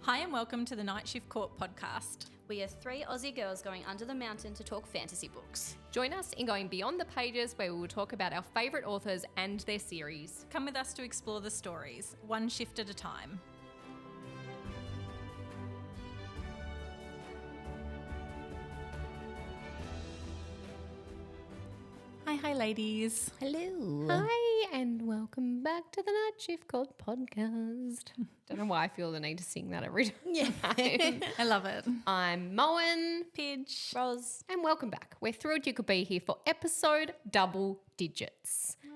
Hi and welcome to the Night Shift Court podcast. We are three Aussie girls going under the mountain to talk fantasy books. Join us in going beyond the pages where we will talk about our favourite authors and their series. Come with us to explore the stories, one shift at a time. Hi ladies. Hello. Hi and welcome back to the Night Shift Court podcast. Don't know why I feel the need to sing that every time. Yeah, I love it. I'm Moen. Pidge. Rose. And welcome back. We're thrilled you could be here for episode double digits. Wow.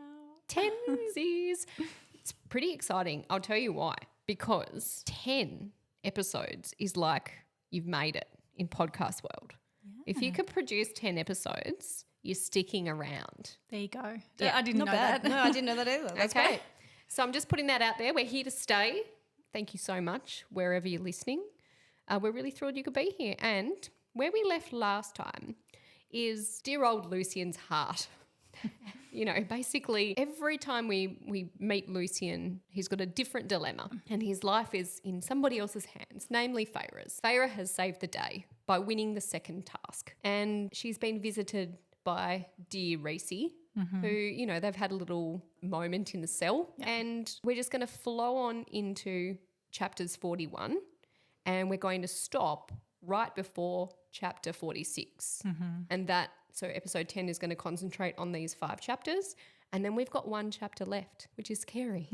Tensies. It's pretty exciting. I'll tell you why. Because 10 episodes is like you've made it in podcast world. Yeah. If you could produce 10 episodes, you're sticking around. There you go. Yeah, I didn't know bad. that. No, I didn't know that either. That's great. So I'm just putting that out there. We're here to stay. Thank you so much wherever you're listening. We're really thrilled you could be here. And where we left last time is dear old Lucian's heart. Basically every time we meet Lucian, he's got a different dilemma and his life is in somebody else's hands, namely Feyres. Feyre has saved the day by winning the second task and she's been visited by dear Rhys, who, they've had a little moment in the cell and we're just going to flow on into chapters 41 and we're going to stop right before chapter 46. And so episode 10 is going to concentrate on these 5 chapters and then we've got 1 chapter left, which is scary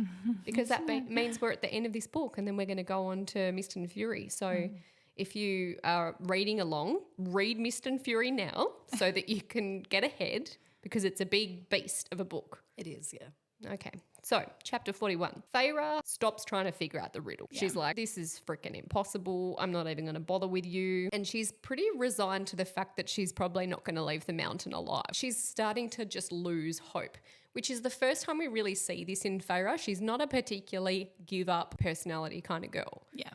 because that means we're at the end of this book and then we're going to go on to Mist and Fury. So if you are reading along, read Mist and Fury now so that you can get ahead because it's a big beast of a book. It is, yeah. Okay, so chapter 41. Feyre stops trying to figure out the riddle. Yeah. She's like, this is freaking impossible. I'm not even going to bother with you. And she's pretty resigned to the fact that she's probably not going to leave the mountain alive. She's starting to just lose hope, which is the first time we really see this in Feyre. She's not a particularly give up personality kind of girl. Yeah.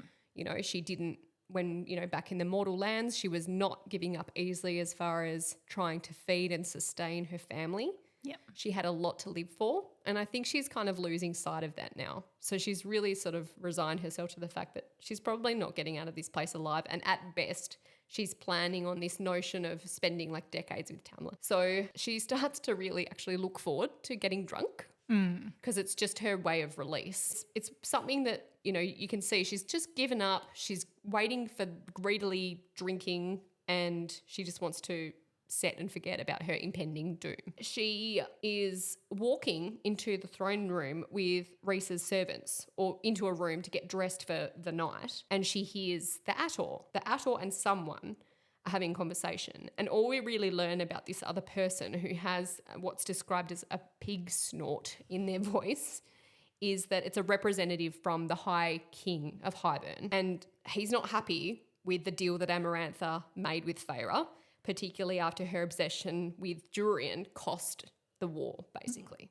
She didn't. When, back in the mortal lands, she was not giving up easily as far as trying to feed and sustain her family. Yeah. She had a lot to live for. And I think she's kind of losing sight of that now. So she's really sort of resigned herself to the fact that she's probably not getting out of this place alive. And at best, she's planning on this notion of spending like decades with Tamlin. So she starts to really actually look forward to getting drunk. Because it's just her way of release. It's something that, you can see she's just given up. She's waiting for greedily drinking and she just wants to set and forget about her impending doom. She is walking into the throne room with Rhys's servants or into a room to get dressed for the night and she hears the Ator and someone are having conversation. And all we really learn about this other person who has what's described as a pig snort in their voice is that it's a representative from the High King of Highburn. And he's not happy with the deal that Amarantha made with Feyre, particularly after her obsession with Durian cost the war, basically.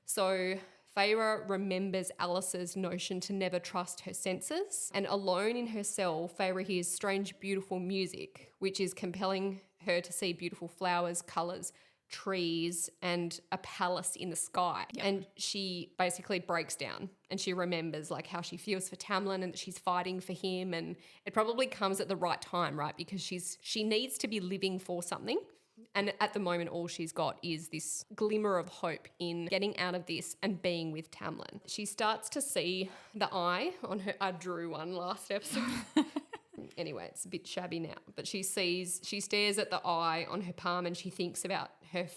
So Feyre remembers Alice's notion to never trust her senses, and alone in her cell, Feyre hears strange, beautiful music, which is compelling her to see beautiful flowers, colours, trees, and a palace in the sky. Yep. And she basically breaks down and she remembers like how she feels for Tamlin and that she's fighting for him, and it probably comes at the right time, right? Because she needs to be living for something. And at the moment, all she's got is this glimmer of hope in getting out of this and being with Tamlin. She starts to see the eye on her. I drew one last episode. Anyway, it's a bit shabby now. But she stares at the eye on her palm and she thinks about her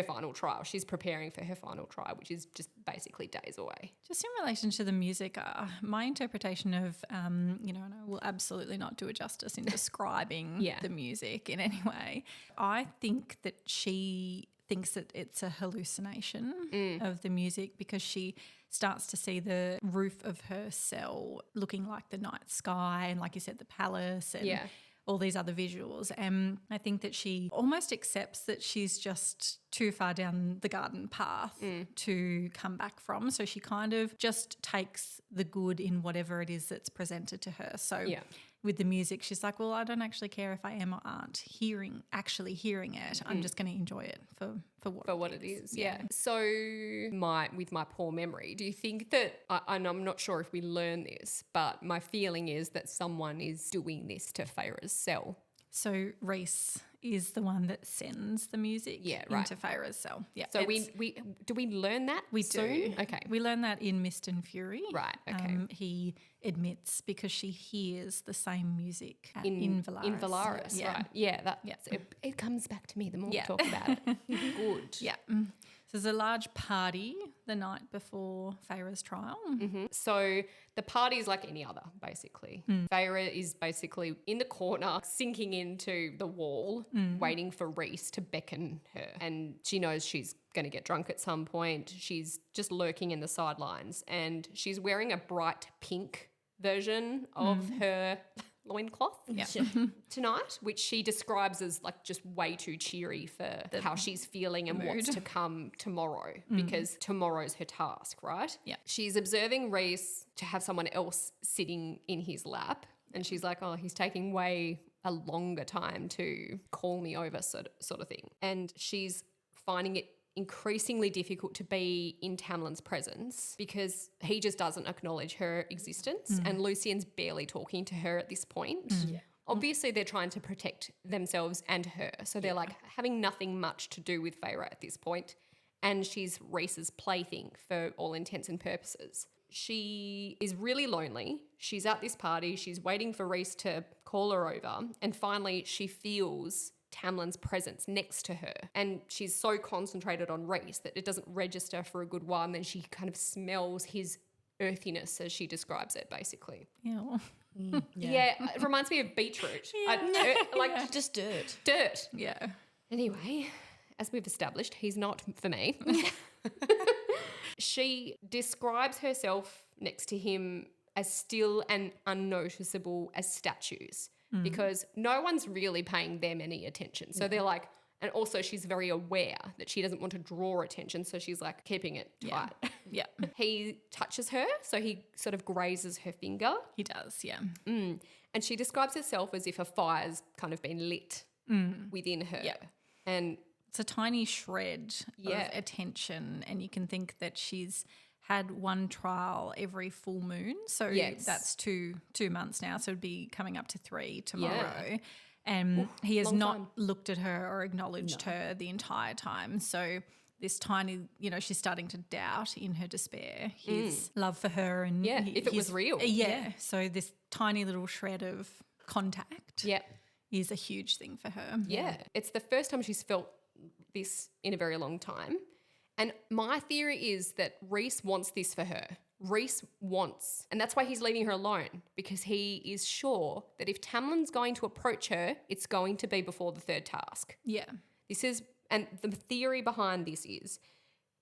final trial. She's preparing for her final trial, which is just basically days away. Just in relation to the music, my interpretation of, and I will absolutely not do it justice in describing the music in any way. I think that she thinks that it's a hallucination of the music because she starts to see the roof of her cell looking like the night sky and, like you said, the palace and all these other visuals. And I think that she almost accepts that she's just too far down the garden path to come back from. So she kind of just takes the good in whatever it is that's presented to her. So with the music, she's like, well, I don't actually care if I am or aren't actually hearing it. I'm just going to enjoy it for what it is. Yeah. So with my poor memory, do you think that, and I'm not sure if we learn this, but my feeling is that someone is doing this to Feyres' cell. So Rhys is the one that sends the music into Feyres' cell. Yeah. So we learn that soon? Do. Okay. We learn that in Mist and Fury. Right, okay. He admits because she hears the same music in Valaris. In Valaris, right. Yeah, it comes back to me the more we talk about it. Good. Yeah. So there's a large party the night before Feyre's trial. Mm-hmm. So the party is like any other, basically. Feyre is basically in the corner, sinking into the wall, waiting for Rhys to beckon her. And she knows she's going to get drunk at some point. She's just lurking in the sidelines. And she's wearing a bright pink version of her loincloth tonight, which she describes as like just way too cheery for how she's feeling and what's to come tomorrow, because tomorrow's her task, right? Yeah. She's observing Rhys to have someone else sitting in his lap, and she's like, oh, he's taking way a longer time to call me over sort of thing. And she's finding it increasingly difficult to be in Tamlin's presence because he just doesn't acknowledge her existence, and Lucien's barely talking to her at this point. Obviously, they're trying to protect themselves and her, so they're like having nothing much to do with Feyre at this point, and she's Rhys's plaything for all intents and purposes. She is really lonely. She's at this party. She's waiting for Rhys to call her over, and finally she feels Tamlin's presence next to her, and she's so concentrated on Rhys that it doesn't register for a good while, and then she kind of smells his earthiness, as she describes it, basically. Yeah. It reminds me of beetroot. Just dirt. Yeah. Anyway, as we've established, he's not for me. She describes herself next to him as still and unnoticeable as statues, because no one's really paying them any attention. So they're like, and also she's very aware that she doesn't want to draw attention, so she's like keeping it tight. Yeah. He touches her, so he sort of grazes her finger. He does, yeah. And she describes herself as if a fire's kind of been lit within her. Yeah. And it's a tiny shred of attention, and you can think that she's had one trial every full moon. So that's two months now. So it'd be coming up to 3 tomorrow. Yeah. And he has not looked at her or acknowledged her the entire time. So this tiny, she's starting to doubt in her despair his love for her. And if it was real. So this tiny little shred of contact is a huge thing for her. Yeah. It's the first time she's felt this in a very long time. And my theory is that Rhys wants this for her. Rhys wants, and that's why he's leaving her alone, because he is sure that if Tamlin's going to approach her, it's going to be before the third task. Yeah. And the theory behind this is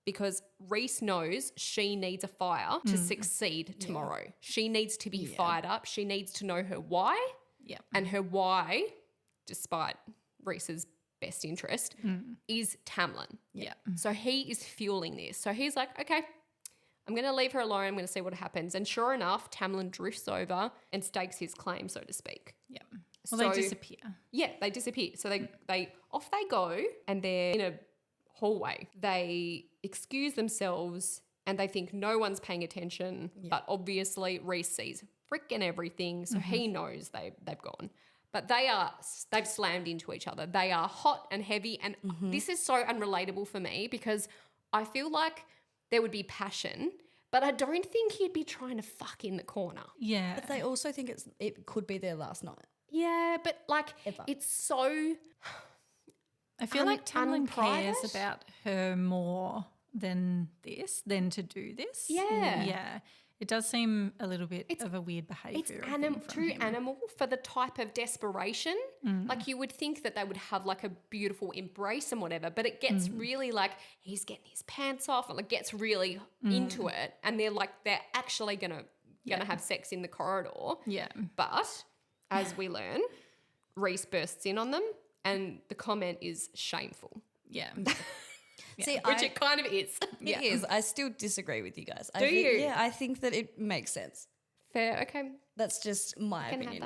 because Rhys knows she needs a fire to succeed tomorrow. She needs to be fired up. She needs to know her why. Yeah. And her why, despite Rhys's best interest, is Tamlin. Yeah. So he is fueling this. So he's like, okay, I'm going to leave her alone. I'm going to see what happens. And sure enough, Tamlin drifts over and stakes his claim, so to speak. Yeah. Well, they disappear. Yeah, they disappear. So they off they go, and they're in a hallway. They excuse themselves and they think no one's paying attention, but obviously Rhys sees frickin' everything, so he knows they've gone. But they've slammed into each other. They are hot and heavy, and this is so unrelatable for me because I feel like there would be passion, but I don't think he'd be trying to fuck in the corner. Yeah. But they also think it could be their last night. Yeah, but it's so... I feel like Tamlin cares about her more than to do this. Yeah. Yeah. It does seem a little bit of a weird behaviour. It's too animal for the type of desperation. Like you would think that they would have like a beautiful embrace and whatever, but it gets really like he's getting his pants off and it gets really into it, and they're actually gonna have sex in the corridor. Yeah. But as we learn, Rhys bursts in on them, and the comment is shameful. Yeah. See, Which it kind of is. It is. I still disagree with you guys. Do you? Yeah, I think that it makes sense. Fair, okay. That's just my opinion.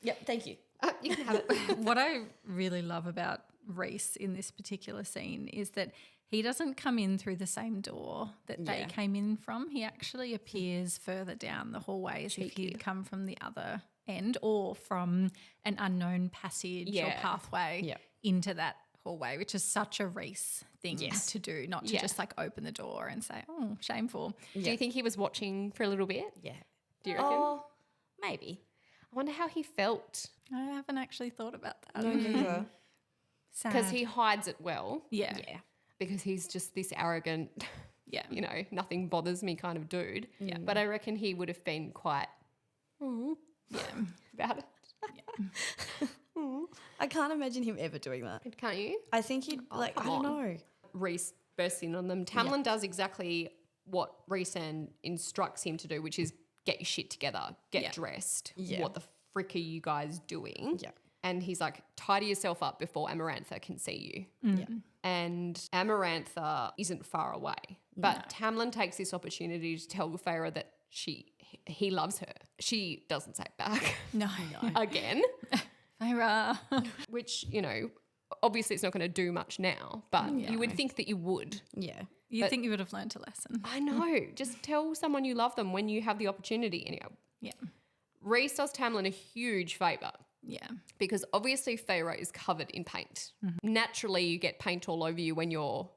Yep, thank you. You can have it. What I really love about Rhys in this particular scene is that he doesn't come in through the same door that they came in from. He actually appears further down the hallway as if he'd come from the other end or from an unknown passage or pathway into that hallway, which is such a Rhys thing to do, not to just like open the door and say, oh, shameful. Do you think he was watching for a little bit? Yeah. Do you reckon? Oh, maybe. I wonder how he felt. I haven't actually thought about that. No, neither. Sad. Because he hides it well. Yeah. Because he's just this arrogant, Yeah. you know, nothing bothers me kind of dude. Yeah. But I reckon he would have been quite about it. I can't imagine him ever doing that. Can't you? I think he'd I come don't on. know. Rhys bursts in on them. Tamlin does exactly what Rhys instructs him to do, which is get your shit together, get dressed. Yeah. What the frick are you guys doing? Yeah. And he's like, tidy yourself up before Amarantha can see you. Yeah. And Amarantha isn't far away. But Tamlin takes this opportunity to tell Feyre that he loves her. She doesn't say it back. No. Again. Feyre. Which, you know, obviously it's not going to do much now, but you would think that you would. Yeah. You think you would have learnt a lesson. I know. Just tell someone you love them when you have the opportunity. Anyhow, Yeah. Rhys does Tamlin a huge favour Yeah. because obviously Feyre is covered in paint. Naturally, you get paint all over you when you're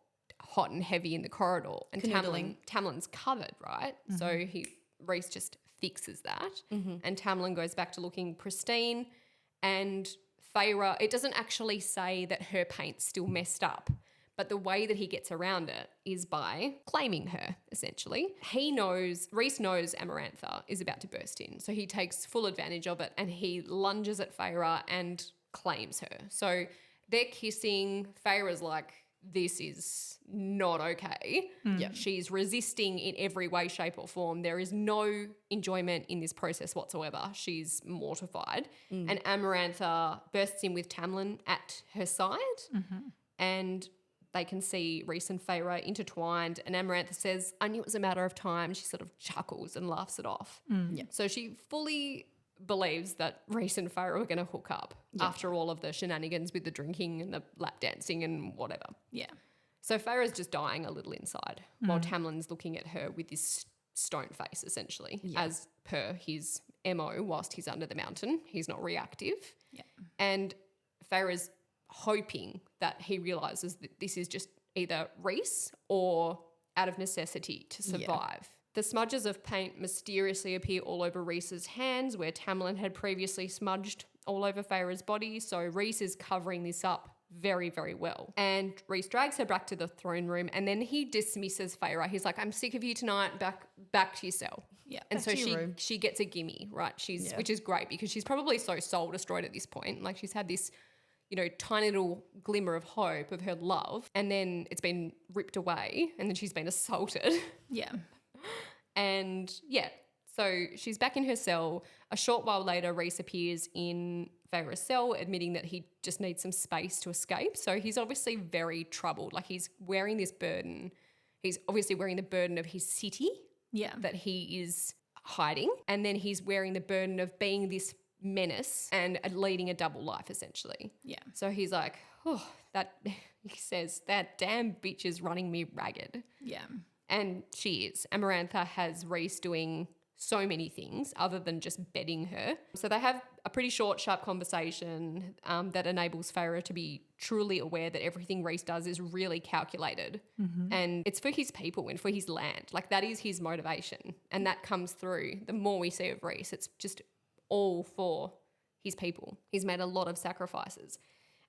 hot and heavy in the corridor, and Tamlin's covered, right? So Rhys just fixes that, and Tamlin goes back to looking pristine. And Feyre, it doesn't actually say that her paint's still messed up, but the way that he gets around it is by claiming her, essentially. Rhys knows Amarantha is about to burst in, so he takes full advantage of it and he lunges at Feyre and claims her. So they're kissing. Feyre's like, this is not okay. Yeah. She's resisting in every way, shape or form. There is no enjoyment in this process whatsoever. She's mortified. And Amarantha bursts in with Tamlin at her side and they can see Rhys and Feyre intertwined, and Amarantha says, I knew it was a matter of time. She sort of chuckles and laughs it off. Yeah. So she fully believes that Rhys and Feyre are going to hook up after all of the shenanigans with the drinking and the lap dancing and whatever. Yeah. So Feyre's just dying a little inside while Tamlin's looking at her with this stone face, essentially, as per his MO whilst he's under the mountain. He's not reactive. Yeah. And Feyre's hoping that he realises that this is just either Rhys or out of necessity to survive. The smudges of paint mysteriously appear all over Rhys's hands where Tamlin had previously smudged all over Feyre's body. So Rhys is covering this up very, very well. And Rhys drags her back to the throne room and then he dismisses Feyre. He's like, I'm sick of you tonight. Back to your cell. Yeah. And so to your room. she gets a gimme, right? Which is great because she's probably so soul destroyed at this point. Like she's had this, you know, tiny little glimmer of hope of her love, and then it's been ripped away, and then she's been assaulted. Yeah. And so she's back in her cell. A short while later, Rhys appears in Feyre's cell, admitting that he just needs some space to escape. So he's obviously very troubled. Like he's wearing this burden. He's obviously wearing the burden of his city that he is hiding, and then he's wearing the burden of being this menace and leading a double life, essentially. Yeah. So he's like, he says, that damn bitch is running me ragged. Yeah. And she is. Amarantha has Rhys doing so many things other than just bedding her. So they have a pretty short, sharp conversation that enables Feyre to be truly aware that everything Rhys does is really calculated. And it's for his people and for his land. Like that is his motivation. And that comes through the more we see of Rhys. It's just all for his people. He's made a lot of sacrifices.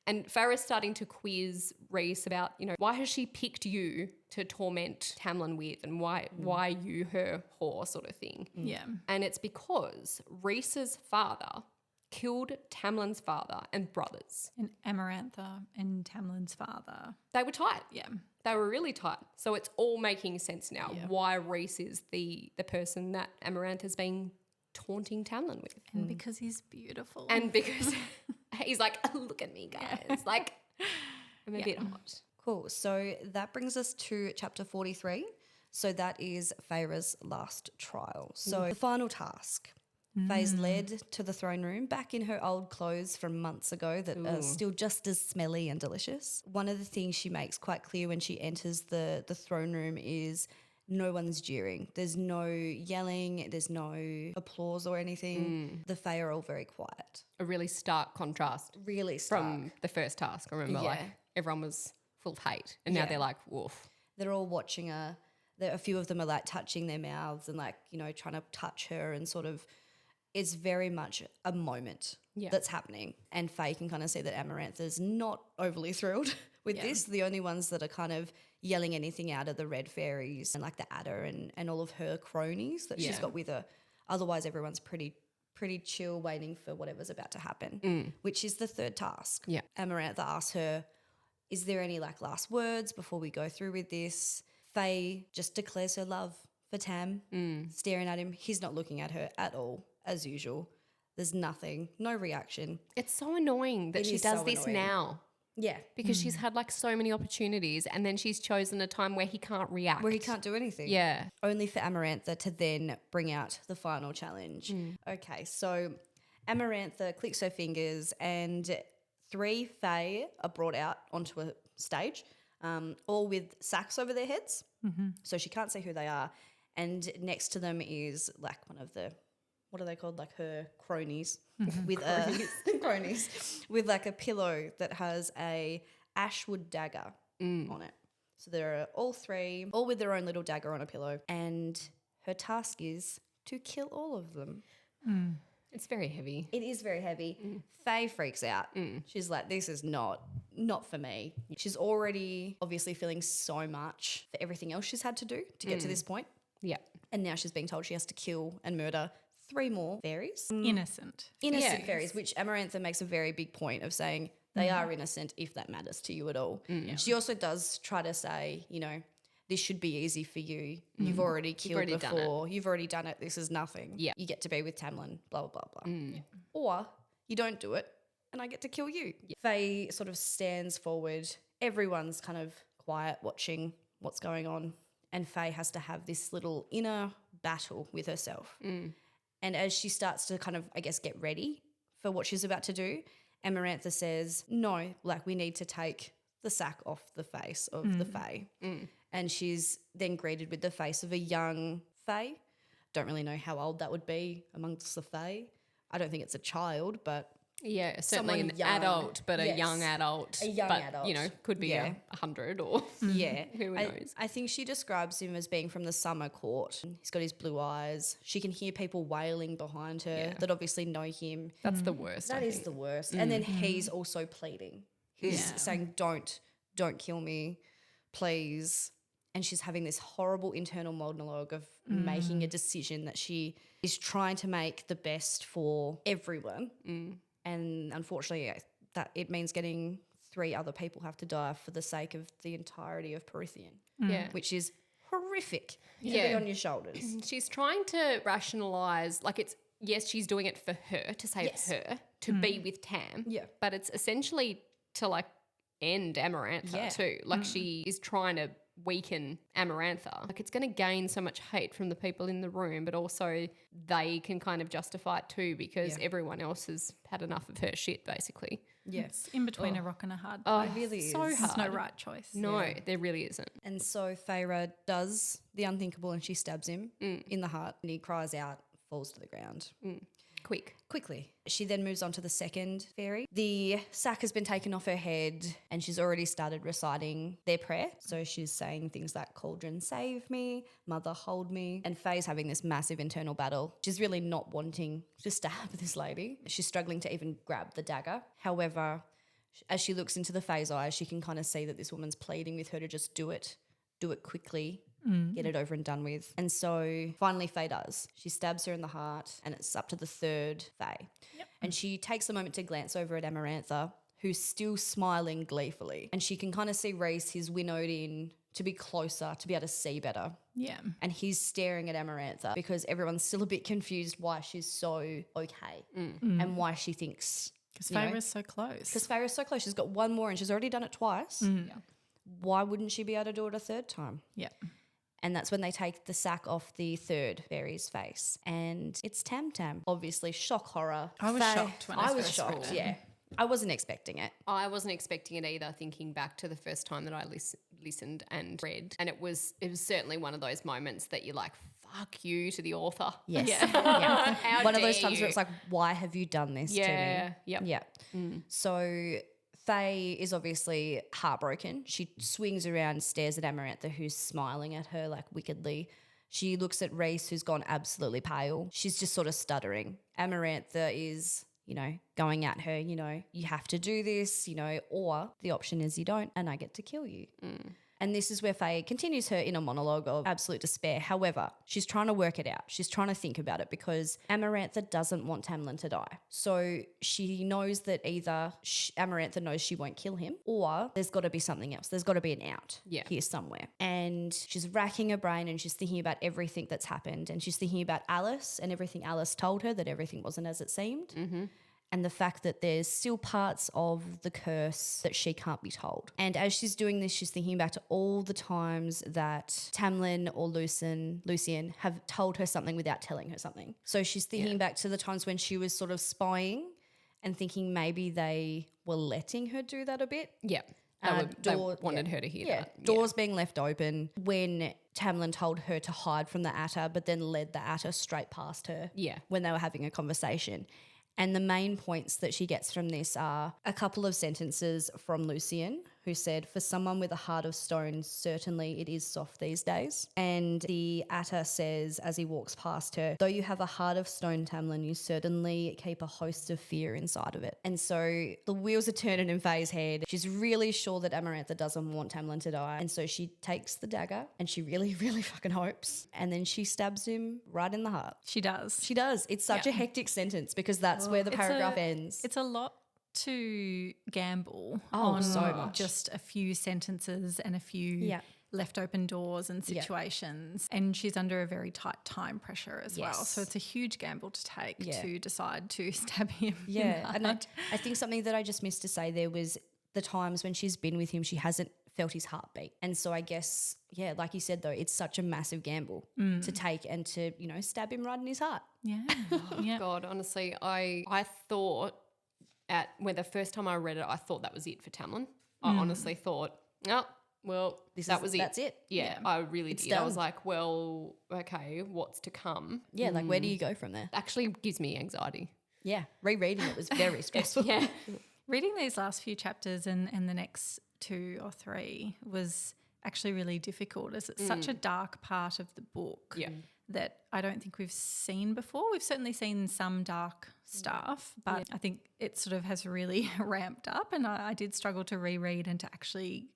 And Feyre's starting to quiz Rhys about, you know, why has she picked you to torment Tamlin with, and why you her whore sort of thing. Yeah. And it's because Rhys's father killed Tamlin's father and brothers. And Amarantha and Tamlin's father. They were tight. Yeah. They were really tight. So it's all making sense now why Rhys is the person that Amarantha's been taunting Tamlin with. And because he's beautiful. And because he's like, look at me, guys. Like, I'm a bit hot. Cool. So that brings us to chapter 43. So that is Feyre's last trial. So the final task Faye's led to the throne room back in her old clothes from months ago that are still just as smelly and delicious. One of the things she makes quite clear when she enters the throne room is no one's jeering. There's no yelling. There's no applause or anything. The Fae are all very quiet. A really stark contrast. Really stark. From the first task. I remember like everyone was full of hate and now they're like, woof. They're all watching her. A few of them are like touching their mouths and like, you know, trying to touch her and sort of, it's very much a moment that's happening. And Faye can kind of see that Amarantha's not overly thrilled with this. The only ones that are kind of yelling anything out are the red fairies and like the adder and all of her cronies that she's got with her. Otherwise, everyone's pretty chill, waiting for whatever's about to happen, which is the third task. Yeah. Amarantha asks her, is there any like last words before we go through with this? Faye just declares her love for Tam, staring at him. He's not looking at her at all, as usual. There's nothing, no reaction. It's so annoying that she does this now. Yeah. Because she's had like so many opportunities and then she's chosen a time where he can't react. Where he can't do anything. Yeah. Only for Amarantha to then bring out the final challenge. Okay, so Amarantha clicks her fingers and 3 Fae are brought out onto a stage, all with sacks over their heads. So she can't see who they are. And next to them is like one of the, what are they called? Like her cronies with cronies with like a pillow that has a ashwood dagger on it. So there are all 3, all with their own little dagger on a pillow. And her task is to kill all of them. It's very heavy. It is very heavy. Faye freaks out. She's like, this is not for me. She's already obviously feeling so much for everything else she's had to do to get to this point. Yeah. And now she's being told she has to kill and murder 3 more fairies. Innocent. Innocent fairies, which Amarantha makes a very big point of saying they are innocent if that matters to you at all. She also does try to say, you know, this should be easy for you. You've already killed before. You've already done it. This is nothing. Yeah. You get to be with Tamlin, blah, blah, blah, blah. Or you don't do it and I get to kill you. Faye sort of stands forward. Everyone's kind of quiet watching what's going on. And Faye has to have this little inner battle with herself. And as she starts to kind of, I guess, get ready for what she's about to do, Amarantha says, no, like we need to take the sack off the face of the Fae. And she's then greeted with the face of a young Fae. Don't really know how old that would be amongst the Fae. I don't think it's a child, but yeah, certainly an young. adult, but a young adult. A young adult. You know, could be 100 or who knows. I think she describes him as being from the summer court. He's got his blue eyes. She can hear people wailing behind her that obviously know him. That's the worst. That is the worst. And then he's also pleading. He's saying, don't kill me, please. And she's having this horrible internal monologue of making a decision that she is trying to make the best for everyone. And unfortunately, that it means getting 3 other people have to die for the sake of the entirety of Perithian, which is horrific to be on your shoulders. She's trying to rationalise, like it's, yes, she's doing it for her, to save her, to be with Tam. Yeah. But it's essentially to like end Amarantha too. Like she is trying to weaken Amarantha. Like it's going to gain so much hate from the people in the room, but also they can kind of justify it too because everyone else has had enough of her shit basically. It's in between a rock and a hard Oh, place. it really is. So There's hard. no right choice. No, there really isn't. And so Feyre does the unthinkable and she stabs him in the heart and he cries out, falls to the ground. Quickly. She then moves on to the second fairy. The sack has been taken off her head and she's already started reciting their prayer. So she's saying things like, Cauldron, save me, Mother, hold me. And Faye's having this massive internal battle. She's really not wanting to stab this lady. She's struggling to even grab the dagger. However, as she looks into the Faye's eyes, she can kind of see that this woman's pleading with her to just do it quickly. Get it over and done with. And so finally Faye does. She stabs her in the heart and it's up to the third Faye. And she takes a moment to glance over at Amarantha, who's still smiling gleefully. And she can kind of see Rhys, he's winnowed in to be closer, to be able to see better. Yeah. And he's staring at Amarantha because everyone's still a bit confused why she's so okay and why she thinks... Because Feyre's so close. Because Feyre's so close. She's got one more and she's already done it twice. Why wouldn't she be able to do it a third time? Yeah. And that's when they take the sack off the third fairy's face. And it's Tam Tam. Obviously, shock horror. I was shocked when I was first shocked, read it. yeah. I wasn't expecting it. I wasn't expecting it either, thinking back to the first time that I listened and read. And it was certainly one of those moments that you're like, fuck you to the author. Yes. Yeah. Yeah. How One of those dare times you? where it's like, why have you done this to me? Yeah. Yep. Yeah. So Faye is obviously heartbroken. She swings around, stares at Amarantha, who's smiling at her like wickedly. She looks at Rhys, who's gone absolutely pale. She's just sort of stuttering. Amarantha is, going at her, you have to do this, or the option is you don't and I get to kill you. And this is where Faye continues her inner monologue of absolute despair. However, she's trying to work it out. She's trying to think about it because Amarantha doesn't want Tamlin to die. So she knows that either Amarantha knows she won't kill him or there's got to be something else. There's got to be an out here somewhere. And she's racking her brain and she's thinking about everything that's happened. And she's thinking about Alice and everything Alice told her, that everything wasn't as it seemed. Mm-hmm. And the fact that there's still parts of the curse that she can't be told. And as she's doing this, she's thinking back to all the times that Tamlin or Lucien have told her something without telling her something. So she's thinking back to the times when she was sort of spying and thinking maybe they were letting her do that a bit. Yeah. They wanted her to hear that. Doors being left open when Tamlin told her to hide from the Atta, but then led the Atta straight past her when they were having a conversation. And the main points that she gets from this are a couple of sentences from Lucien, who said, for someone with a heart of stone, certainly it is soft these days. And the Atta says, as he walks past her, though you have a heart of stone, Tamlin, you certainly keep a host of fear inside of it. And so the wheels are turning in Faye's head. She's really sure that Amarantha doesn't want Tamlin to die. And so she takes the dagger and she really, really fucking hopes. And then she stabs him right in the heart. She does. She does. It's such a hectic sentence because that's where the paragraph ends. It's a lot to gamble on so much. Just a few sentences and a few left open doors and situations. And she's under a very tight time pressure as well. So it's a huge gamble to take to decide to stab him. Yeah. And I think something that I just missed to say there was the times when she's been with him, she hasn't felt his heartbeat. And so I guess, like you said, though, it's such a massive gamble to take and to, stab him right in his heart. Yeah. God, honestly, I thought when the first time I read it, I thought that was it for Tamlin. I honestly thought, that was it. That's it. Yeah, I really did. Done. I was like, well, okay, what's to come? Yeah, like where do you go from there? Actually gives me anxiety. Yeah, rereading it was very stressful. Reading these last few chapters and the next 2 or 3 was actually really difficult as it's such a dark part of the book that I don't think we've seen before. We've certainly seen some dark stuff, but I think it sort of has really ramped up, and I did struggle to reread and to actually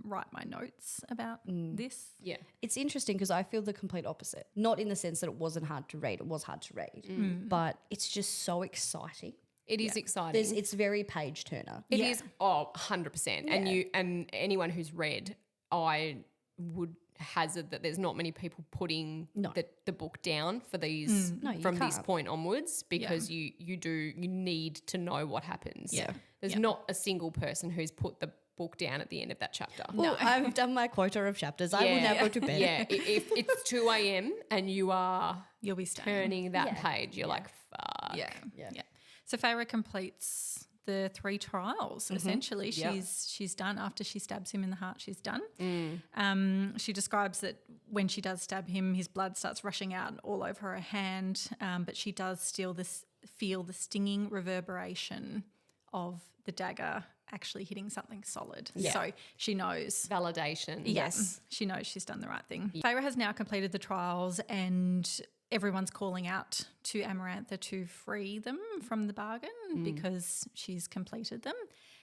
write my notes about this. Yeah. It's interesting because I feel the complete opposite. Not in the sense that it wasn't hard to read. It was hard to read, but it's just so exciting. It is exciting. It's very page turner. It is 100%. And anyone who's read, I would hazard that there's not many people putting the book down for these from this point onwards because you need to know what happens. Yeah. There's not a single person who's put the book down at the end of that chapter. Well, I've done my quota of chapters. I will now go to bed. Yeah. If it's 2 a.m. and you'll be turning that page, you're like, fuck. Yeah. So Feyre completes the 3 trials. Essentially, she's done after she stabs him in the heart. She's done. She describes that when she does stab him, his blood starts rushing out all over her hand, but she does still feel the stinging reverberation of the dagger actually hitting something solid. Yeah. So she knows. Validation. Yes. She knows she's done the right thing. Yeah. Feyre has now completed the trials and everyone's calling out to Amarantha to free them from the bargain because she's completed them.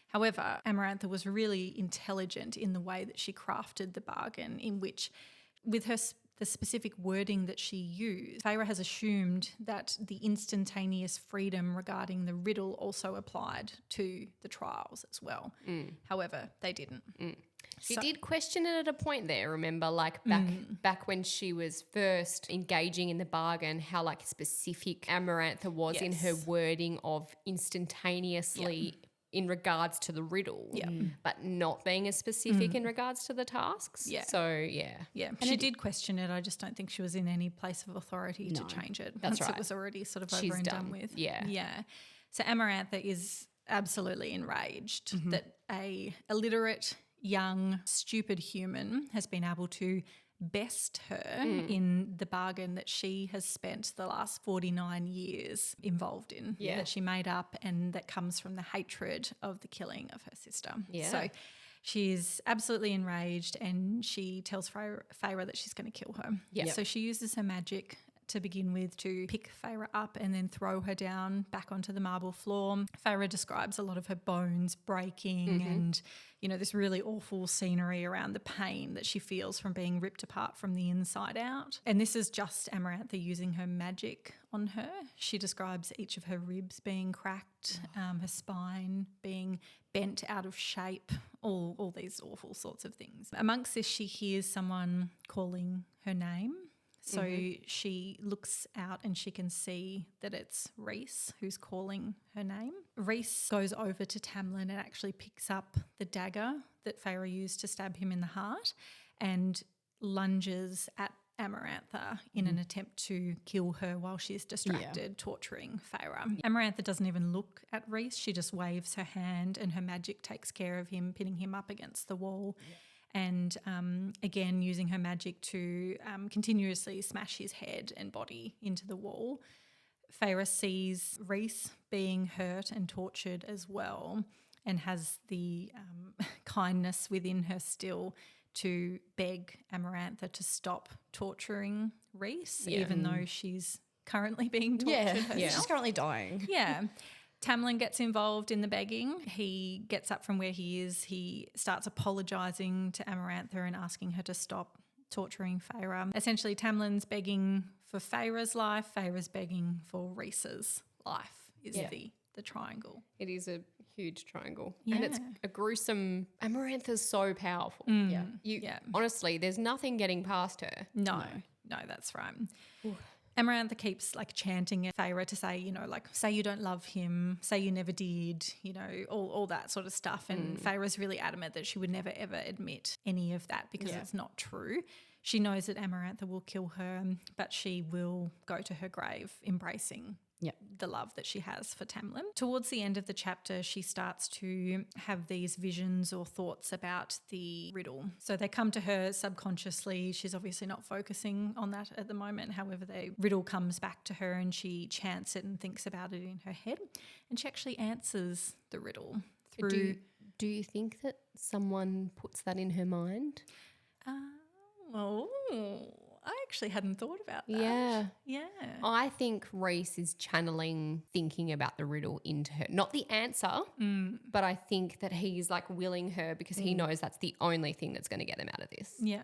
However, Amarantha was really intelligent in the way that she crafted the bargain, in which, with the specific wording that she used, Feyre has assumed that the instantaneous freedom regarding the riddle also applied to the trials as well. However, they didn't. She did question it at a point there, remember, like back when she was first engaging in the bargain, how like specific Amarantha was in her wording of instantaneously in regards to the riddle, but not being as specific in regards to the tasks. Yeah. So, yeah. Yeah, she did question it. I just don't think she was in any place of authority to change it. That's once right. It was already sort of She's over and done done. with. Yeah. Yeah. So Amarantha is absolutely enraged that a illiterate, young, stupid human has been able to best her in the bargain that she has spent the last 49 years involved in, that she made up, and that comes from the hatred of the killing of her sister. Yeah. So she's absolutely enraged, and she tells Feyre that she's going to kill her. Yep. So she uses her magic to begin with to pick Feyre up and then throw her down back onto the marble floor. Feyre describes a lot of her bones breaking and, you know, this really awful scenery around the pain that she feels from being ripped apart from the inside out. And this is just Amarantha using her magic on her. She describes each of her ribs being cracked, her spine being bent out of shape, all these awful sorts of things. Amongst this, she hears someone calling her name. So she looks out and she can see that it's Rhys who's calling her name. Rhys goes over to Tamlin and actually picks up the dagger that Feyre used to stab him in the heart and lunges at Amarantha in an attempt to kill her while she's distracted, torturing Feyre. Amarantha doesn't even look at Rhys. She just waves her hand and her magic takes care of him, pinning him up against the wall. And again, using her magic to continuously smash his head and body into the wall. Feyre sees Rhys being hurt and tortured as well and has the kindness within her still to beg Amarantha to stop torturing Rhys, even though she's currently being tortured herself. She's currently dying. Yeah. Tamlin gets involved in the begging. He gets up from where he is. He starts apologising to Amarantha and asking her to stop torturing Feyre. Essentially, Tamlin's begging for Feyre's life. Feyre's begging for Rhys's life is the triangle. It is a huge triangle. And it's a gruesome... Amarantha's so powerful. Honestly, there's nothing getting past her. No, that's right. Amarantha keeps like chanting at Feyre to say, you know, like say you don't love him, say you never did, you know, all that sort of stuff. And Feyre's really adamant that she would never ever admit any of that because it's not true. She knows that Amarantha will kill her, but she will go to her grave embracing the love that she has for Tamlin. Towards the end of the chapter, she starts to have these visions or thoughts about the riddle. So they come to her subconsciously. She's obviously not focusing on that at the moment. However, the riddle comes back to her and she chants it and thinks about it in her head. And she actually answers the riddle through... Do you think that someone puts that in her mind? I actually hadn't thought about that. Yeah. I think Rhys is channeling thinking about the riddle into her. Not the answer, but I think that he's like willing her because he knows that's the only thing that's going to get them out of this. Yeah.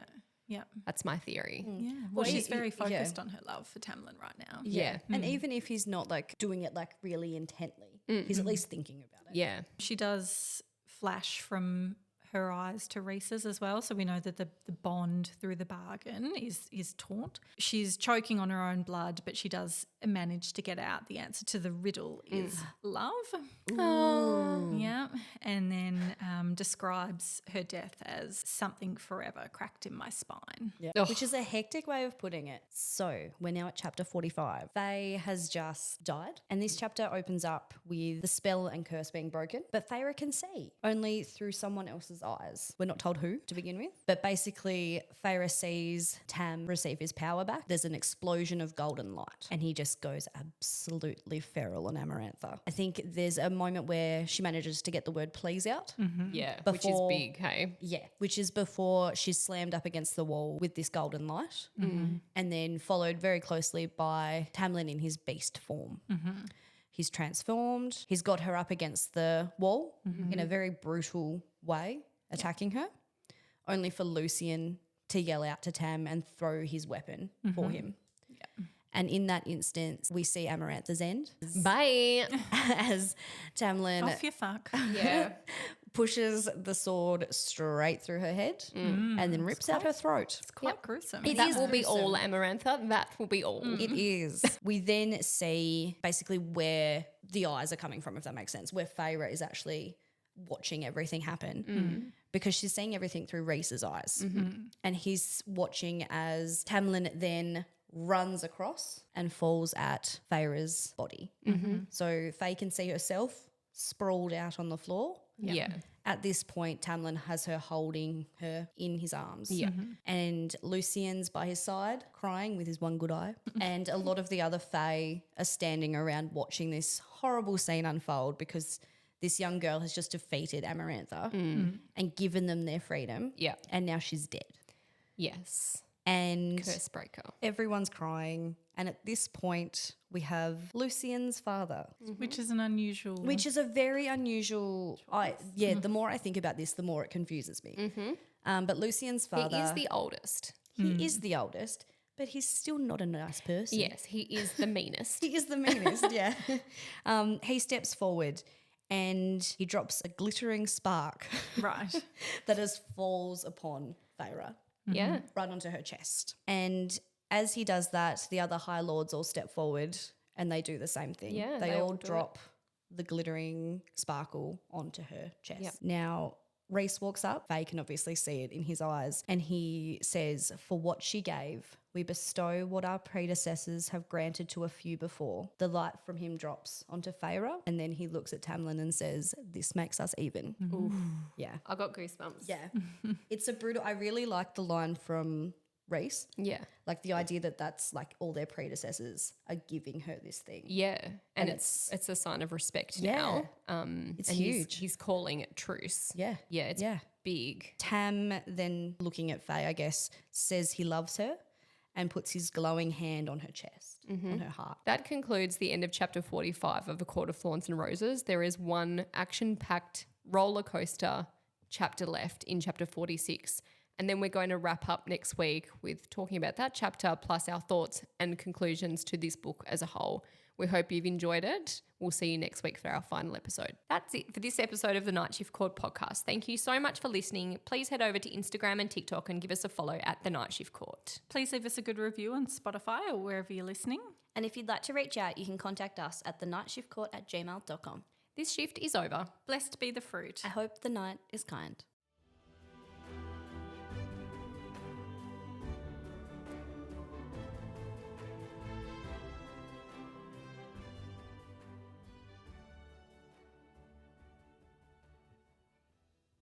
That's my theory. Yeah. Well, she's very focused on her love for Tamlin right now. Yeah. And even if he's not like doing it like really intently, he's at least thinking about it. Yeah. She does flash from her eyes to Rhys's as well, so we know that the bond through the bargain is taut. She's choking on her own blood, but she does manage to get out the answer to the riddle is love. Oh. Yeah, and then describes her death as something forever cracked in my spine. Yeah. Which is a hectic way of putting it. So we're now at chapter 45. Faye has just died, and this chapter opens up with the spell and curse being broken, but Feyre can see only through someone else's eyes. We're not told who to begin with, but basically Feyre sees Tam receive his power back. There's an explosion of golden light and he just goes absolutely feral on Amarantha. I think there's a moment where she manages to get the word please out. Yeah, which is big, hey? Yeah, which is before she's slammed up against the wall with this golden light and then followed very closely by Tamlin in his beast form. He's transformed. He's got her up against the wall in a very brutal way, attacking her, only for Lucian to yell out to Tam and throw his weapon for him. Yeah. And in that instance, we see Amarantha's end. Bye. Off As Tamlin you fuck. pushes the sword straight through her head and then rips out her throat. It's quite gruesome. That will be all, Amarantha. That will be all. It is. We then see basically where the eyes are coming from, if that makes sense, where Feyre is actually watching everything happen because she's seeing everything through Rhys's eyes. And he's watching as Tamlin then runs across and falls at Feyre's body. So Faye can see herself sprawled out on the floor. Yeah. At this point, Tamlin has her holding her in his arms. Yeah. And Lucien's by his side, crying with his one good eye. And a lot of the other Fae are standing around watching this horrible scene unfold because this young girl has just defeated Amarantha and given them their freedom. Yeah. And now she's dead. Yes. And Curse breaker. everyone's crying. And at this point, we have Lucien's father. Which is an unusual... Which is a very unusual... the more I think about this, the more it confuses me. But Lucien's father... He is the oldest. He is the oldest, but he's still not a nice person. Yes, he is the meanest. He is the meanest, yeah. He steps forward and he drops a glittering spark Right. that just falls upon Feyre. Yeah. Right onto her chest. And as he does that, the other High Lords all step forward and they do the same thing. Yeah, they they all all do drop the glittering sparkle onto her chest. Yep. Now, Rhys walks up. Faye can obviously see it in his eyes. And he says, "For what she gave, we bestow what our predecessors have granted to a few before." The light from him drops onto Feyre. And then he looks at Tamlin and says, "This makes us even." Oof. Yeah. I got goosebumps. Yeah. It's a brutal... I really like the line from Rhys. Yeah. Like the idea that that's like all their predecessors are giving her this thing. Yeah. And And it's a sign of respect Yeah. now. It's and huge. He's calling it truce. Yeah. Yeah, it's Yeah. big. Tam then, looking at Faye, I guess, says he loves her and puts his glowing hand on her chest, on her heart. That concludes the end of chapter 45 of A Court of Thorns and Roses. There is one action-packed roller coaster chapter left in chapter 46. And then we're going to wrap up next week with talking about that chapter plus our thoughts and conclusions to this book as a whole. We hope you've enjoyed it. We'll see you next week for our final episode. That's it for this episode of the Night Shift Court podcast. Thank you so much for listening. Please head over to Instagram and TikTok and give us a follow at the Night Shift Court. Please leave us a good review on Spotify or wherever you're listening. And if you'd like to reach out, you can contact us at thenightshiftcourt@gmail.com. This shift is over. Blessed be the fruit. I hope the night is kind.